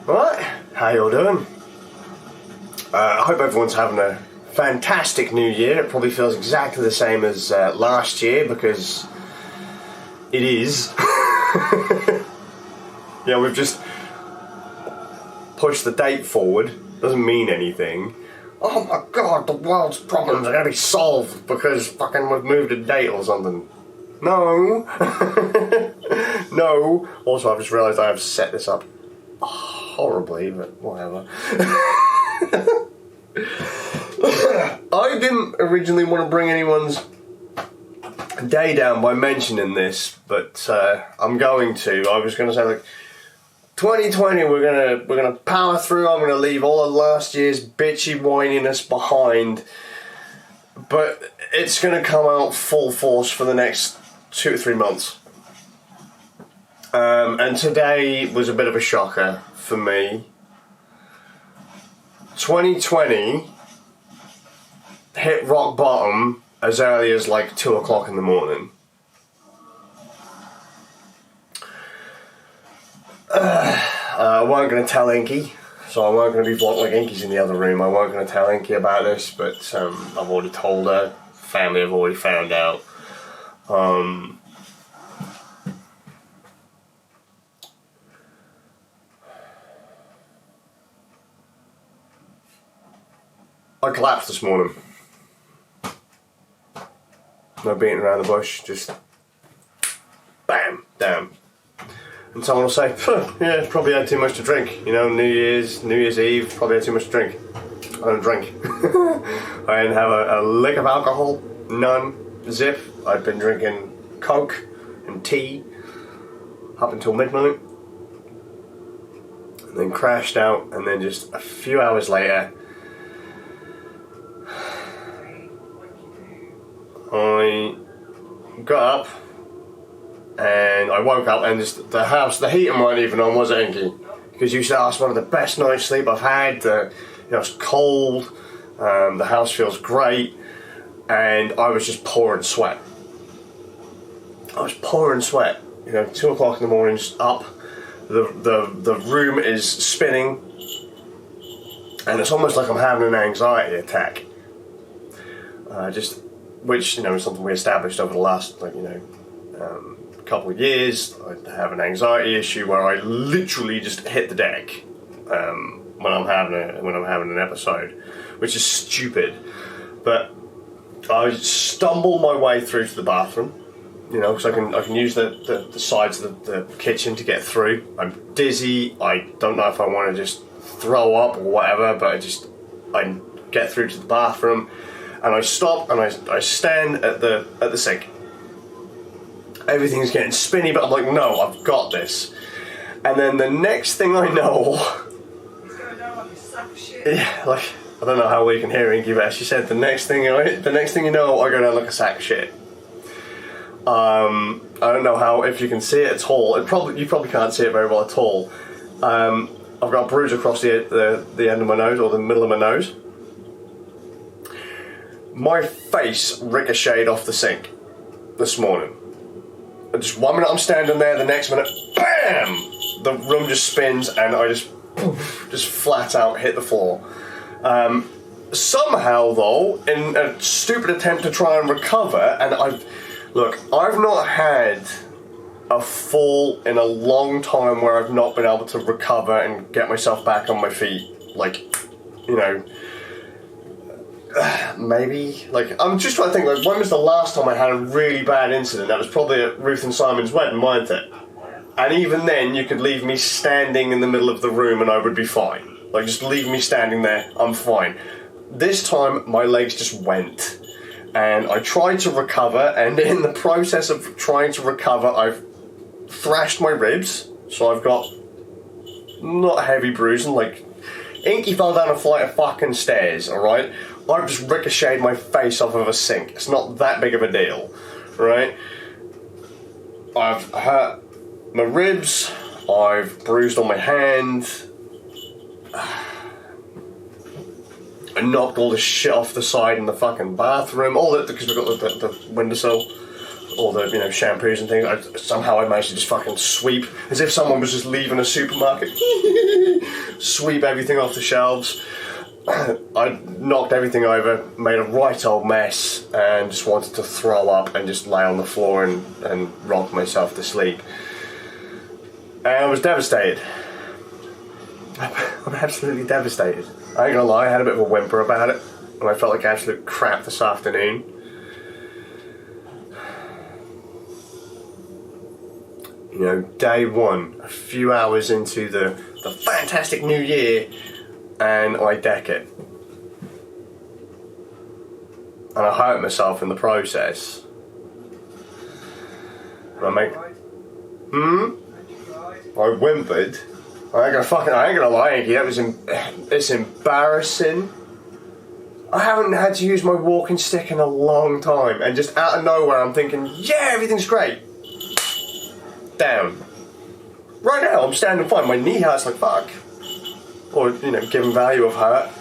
Right, how y'all doing? I hope everyone's having a fantastic new year. It probably feels exactly the same as last year because it is. Yeah, we've just pushed the date forward. Doesn't mean anything. Oh my god, the world's problems are going to be solved because fucking we've moved a date or something. No. No. Also, I've just realised I have set this up horribly, but whatever. I didn't originally want to bring anyone's day down by mentioning this, but I'm going to. I was going to say, like, 2020, we're gonna power through. I'm gonna leave all of last year's bitchy whininess behind, but it's gonna come out full force for the next 2 to 3 months. And today was a bit of a shocker for me. 2020 hit rock bottom as early as like 2 o'clock in the morning. I weren't going to tell Inky, so I weren't going to be vlogging like Inky's in the other room. I weren't going to tell Inky about this, but I've already told her. Family have already found out. I collapsed this morning. No beating around the bush, just bam, damn. And someone will say, yeah, probably had too much to drink. You know, New Year's Eve, probably had too much to drink. I don't drink. I didn't have a lick of alcohol, none, zip. I'd been drinking Coke and tea up until midnight. And then crashed out, and then just a few hours later, I got up. And I woke up and just the heating weren't even on, was it, Inky? Because you said, it's one of the best night's sleep I've had. It's cold, the house feels great, and I was just pouring sweat. I was pouring sweat. 2 o'clock in the morning, just up. The room is spinning, and it's almost like I'm having an anxiety attack. Which is something we established over the last couple of years. I have an anxiety issue where I literally just hit the deck when I'm having an episode, which is stupid. But I stumble my way through to the bathroom, because I can use the sides of the kitchen to get through. I'm dizzy. I don't know if I want to just throw up or whatever, but I get through to the bathroom, and I stop and I stand at the sink. Everything's getting spinny, but I'm like, no, I've got this. And then the next thing I know... He's going down like a sack of shit. Yeah, like, I don't know how we can hear Inky, but she said the next thing you know, I go down like a sack of shit. I don't know if you can see it at all. You probably can't see it very well at all. I've got a bruise across the end of my nose, or the middle of my nose. My face ricocheted off the sink this morning. Just 1 minute I'm standing there, the next minute, BAM! The room just spins and I just flat out hit the floor. Somehow though, in a stupid attempt to try and recover, and I've not had a fall in a long time where I've not been able to recover and get myself back on my feet. Maybe, I'm just trying to think, when was the last time I had a really bad incident? That was probably at Ruth and Simon's wedding, wasn't it? And even then, you could leave me standing in the middle of the room and I would be fine. Just leave me standing there, I'm fine. This time, my legs just went. And I tried to recover, and in the process of trying to recover, I've thrashed my ribs. So I've got not heavy bruising, Inky fell down a flight of fucking stairs, alright? I've just ricocheted my face off of a sink. It's not that big of a deal, right? I've hurt my ribs. I've bruised on my hand. I knocked all the shit off the side in the fucking bathroom. All that because we've got the windowsill. all the shampoos and things. Somehow I managed to just fucking sweep, as if someone was just leaving a supermarket, sweep everything off the shelves. I knocked everything over, made a right old mess, and just wanted to throw up and just lay on the floor and rock myself to sleep. And I was devastated. I'm absolutely devastated. I ain't gonna lie, I had a bit of a whimper about it, and I felt like absolute crap this afternoon. Day one, a few hours into the fantastic new year, and I deck it. And I hurt myself in the process. And I whimpered. I ain't gonna lie, Inky, it's embarrassing. I haven't had to use my walking stick in a long time, and just out of nowhere I'm thinking, yeah, everything's great. Down. Right now I'm standing fine, my knee hurts like fuck. Or, given value of hurt.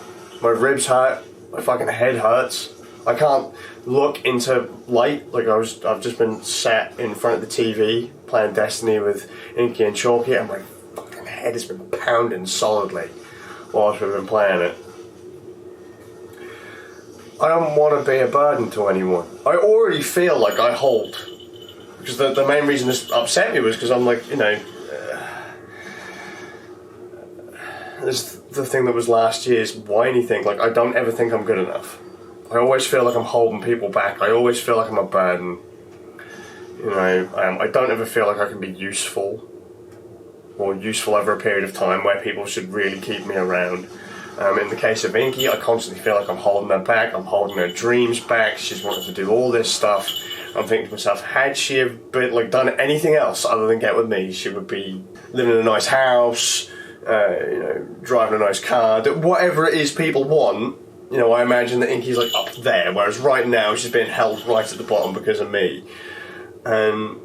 My ribs hurt, my fucking head hurts. I can't look into light, like I've just been sat in front of the TV playing Destiny with Inky and Chalky, and my fucking head has been pounding solidly whilst we've been playing it. I don't want to be a burden to anyone. I already feel like I hold. Because the main reason this upset me was because I'm like, there's the thing that was last year's whiny thing, like I don't ever think I'm good enough. I always feel like I'm holding people back. I always feel like I'm a burden. I don't ever feel like I can be useful, or useful over a period of time where people should really keep me around. In the case of Inky, I constantly feel like I'm holding her back, I'm holding her dreams back, she's wanted to do all this stuff. I'm thinking to myself, had she have done anything else other than get with me, she would be living in a nice house, driving a nice car, whatever it is people want. I imagine that Inky's up there, whereas right now she's being held right at the bottom because of me. And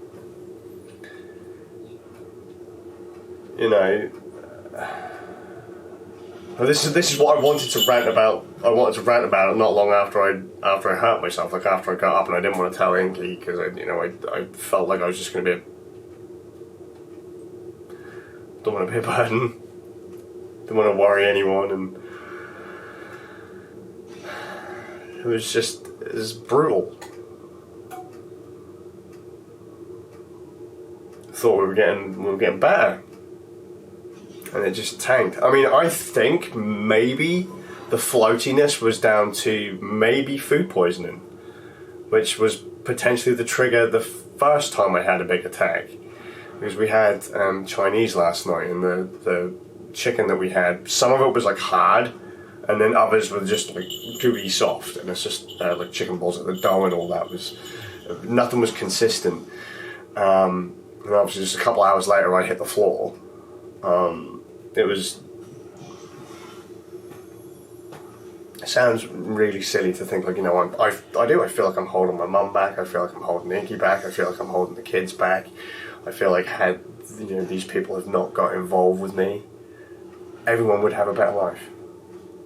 this is what I wanted to rant about. I wanted to rant about it not long after I hurt myself, after I got up, and I didn't want to tell Inky because I felt like I was just going to be don't want to be a burden. Don't want to worry anyone, and it was brutal. I thought we were getting better, and it just tanked. I mean, I think maybe the floatiness was down to maybe food poisoning, which was potentially the trigger the first time I had a big attack, because we had Chinese last night, and the chicken that we had, some of it was hard, and then others were just gooey soft, and it's just chicken balls at the dough and all that nothing was consistent. And obviously just a couple hours later I hit the floor. It sounds really silly to think I feel like I'm holding my mum back, I feel like I'm holding Inky back, I feel like I'm holding the kids back. I feel like had these people have not got involved with me, everyone would have a better life.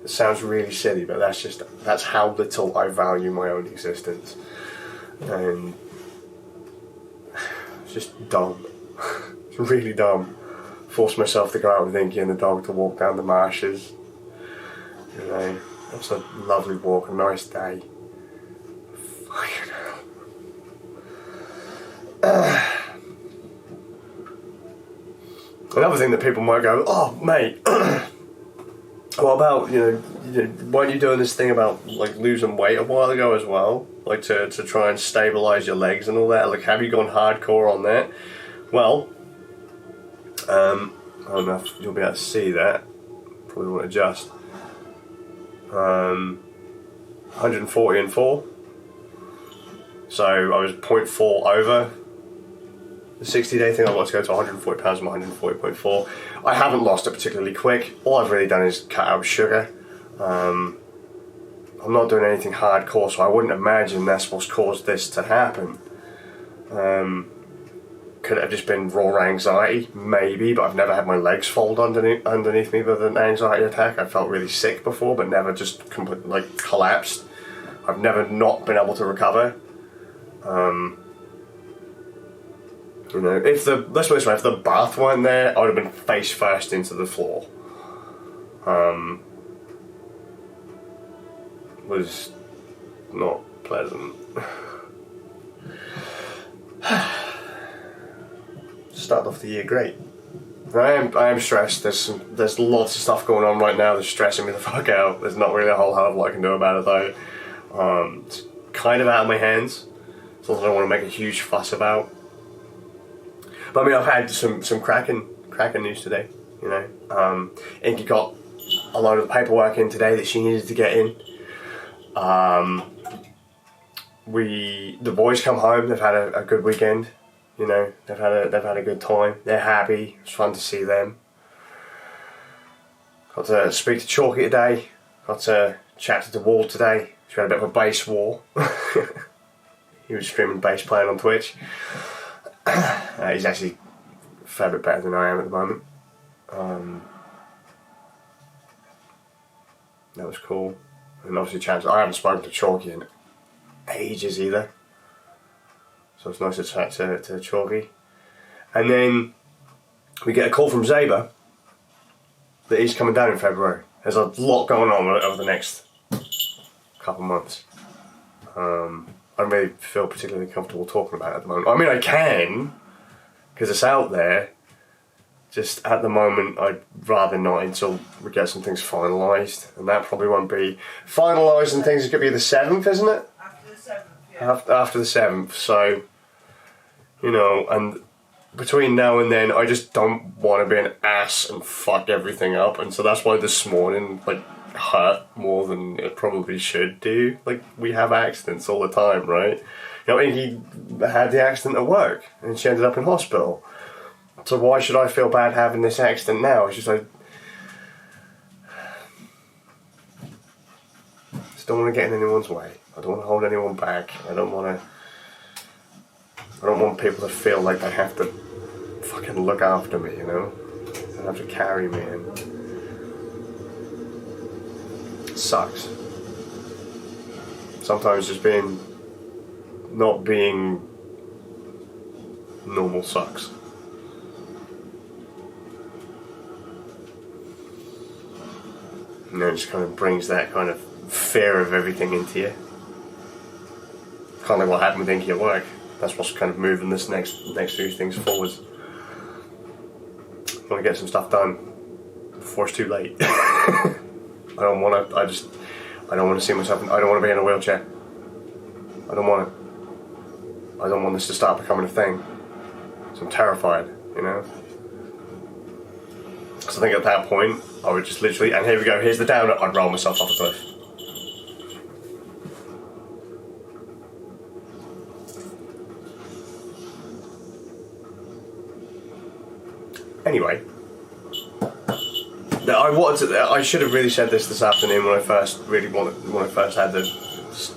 It sounds really silly, but that's how little I value my own existence. And it's just dumb. It's really dumb. Forced myself to go out with Inky and the dog to walk down the marshes. It's a lovely walk, a nice day. Fucking hell. Another thing that people might go, oh mate, what about, weren't you doing this thing about losing weight a while ago as well? To try and stabilise your legs and all that? Have you gone hardcore on that? Well, I don't know if you'll be able to see that. Probably won't adjust. 140 and 4. So I was 0.4 over the 60-day thing. I want to go to 140 pounds from 140.4. I haven't lost it particularly quick. All I've really done is cut out sugar. I'm not doing anything hardcore, so I wouldn't imagine that's what's caused this to happen. Could it have just been raw anxiety? Maybe, but I've never had my legs fold underneath me with an anxiety attack. I felt really sick before, but never just completely collapsed. I've never not been able to recover. You know, if the let's put it this way, if the bath weren't there, I would have been face first into the floor. Was not pleasant. Started off the year great. I am stressed. There's lots of stuff going on right now that's stressing me the fuck out. There's not really a whole hell of a lot I can do about it though. It's kind of out of my hands. Something I don't want to make a huge fuss about. But I mean, I've had some cracking news today. You know, Inky got a load of paperwork in today that she needed to get in. The boys come home. They've had a good weekend. You know, they've had a good time. They're happy. It's fun to see them. Got to speak to Chalky today. Got to chat to the wall today. We had a bit of a bass war. He was streaming bass playing on Twitch. He's actually a fair bit better than I am at the moment. That was cool. And obviously I haven't spoken to Chalky in ages either. So it's nice to chat to Chalky. And then we get a call from Zaber that he's coming down in February. There's a lot going on over the next couple months. I don't really feel particularly comfortable talking about it at the moment. I mean, I can, because it's out there. Just at the moment, I'd rather not until we get some things finalised. And that probably won't be finalised and things. It could be the 7th, isn't it? After the 7th, yeah. After the 7th, so, you know, and between now and then, I just don't want to be an ass and fuck everything up. And so that's why this morning, like, hurt more than it probably should do. Like, we have accidents all the time, right? You know, he had the accident at work and she ended up in hospital. So why should I feel bad having this accident now? It's just like, just don't want to get in anyone's way. I don't want to hold anyone back. I don't want people to feel like they have to fucking look after me, you know? They have to carry me and it sucks. Sometimes just not being normal sucks. You know, it just kind of brings that kind of fear of everything into you. Kind of like what happened with Inky at work. That's what's kind of moving this next few things forwards. I want to get some stuff done before it's too late. I don't want to see myself. I don't want to be in a wheelchair. I don't want this to start becoming a thing. So I'm terrified, you know. Because I think at that point, I would just literally, and here we go, here's the downer, I'd roll myself off a cliff. Anyway, I should have really said this afternoon when I first had the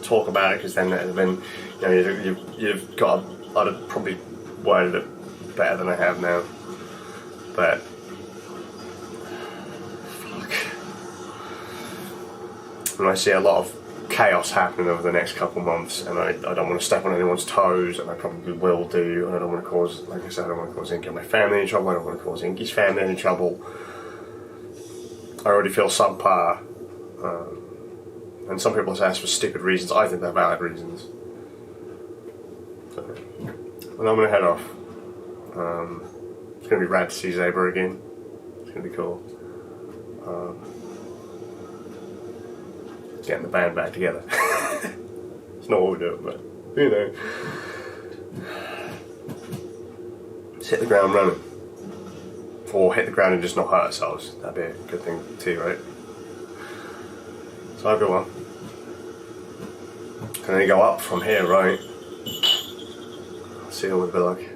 talk about it, because then it would have been, you know, you've got, I'd have probably worded it better than I have now. But and I see a lot of chaos happening over the next couple months, and I don't want to step on anyone's toes, and I probably will do, and I don't want to cause, like I said, I don't want to cause Inky and my family any trouble, I don't want to cause Inky's family any trouble. I already feel subpar, and some people say it's for stupid reasons. I think they're valid reasons. So, and I'm going to head off. It's going to be rad to see Zaber again. It's going to be cool. Getting the band back together. It's not what we do, but you know, just hit the ground running, or hit the ground and just not hurt ourselves. That'd be a good thing too, right? So I go on. Can only go up from here, right? Let's see what we'll be like.